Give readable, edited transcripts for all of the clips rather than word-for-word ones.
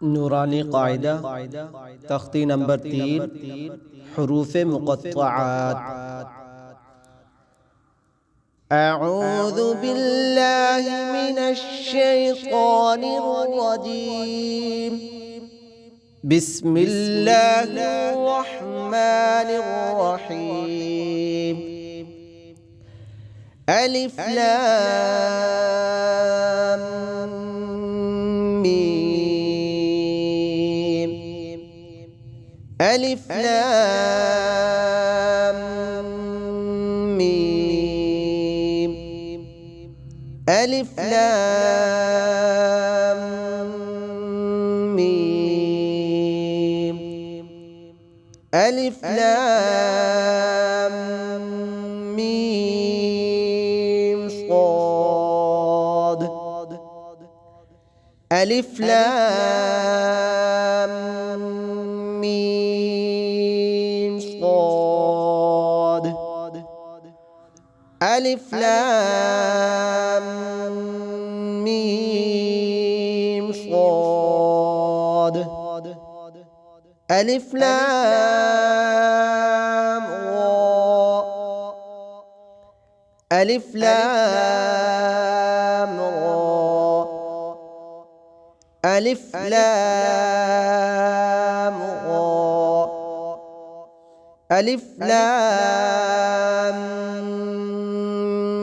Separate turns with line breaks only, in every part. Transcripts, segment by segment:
नूरानी कायदा तख्ती नंबर 3 हरूफ मुक़त्तआत। अऊज़ु बिल्लाहि मिनश शैतानिर रजीम। बिस्मिल्लाहिर रहमानिर रहीम। अलिफ लाम मीम। अलिफ लाम मीम। अलिफ लाम मीम। अलिफ लाम मीम साद। अलिफ लाम मीम साद। अलिफ लाम मीम साद। अलिफ लाम रा। अलिफ लाम रा। अलिफ लाम रा। अलिफ लाम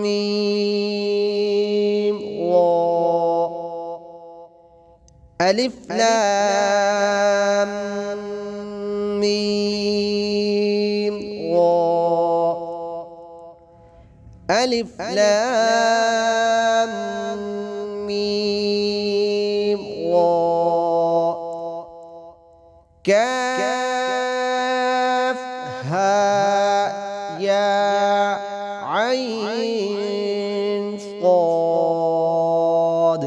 मीम रा। अलिफ लाम मीम रा। अलिफ लाम मीम रा। काफ हा या ऐन साद।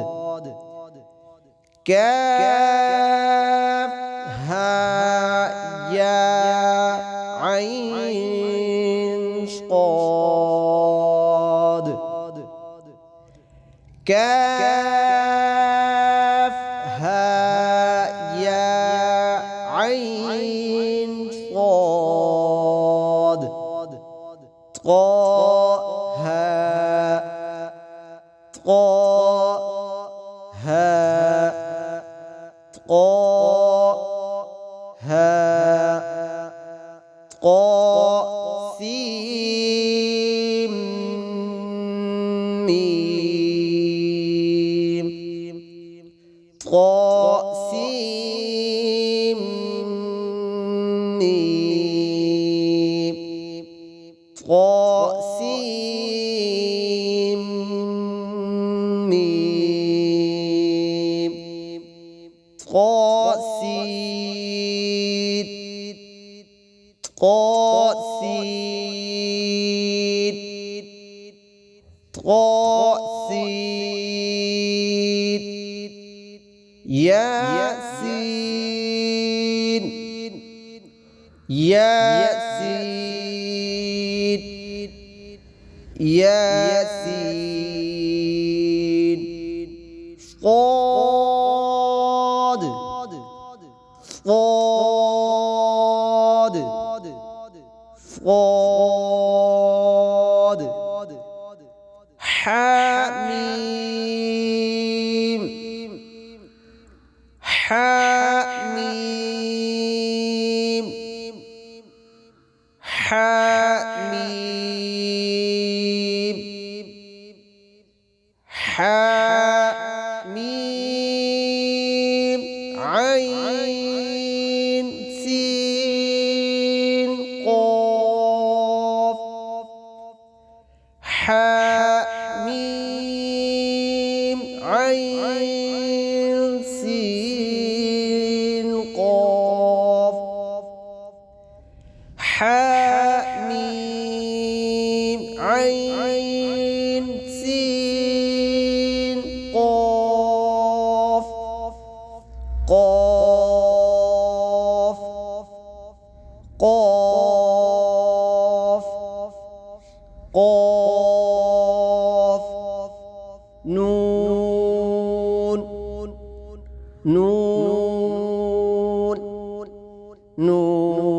काफ हा या ऐन साद। काफ हा या ऐन साद। सीम मीम। सीम मीम। सीम मीम। قاسيد قاسيد قاسيد ياسين ياسين ياسين صاد صاد صاد حميم حميم حميم حميم عين سين قاف. حميم عين سين قاف. حميم عين سين قاف. قاف قاف قاف نون نون نون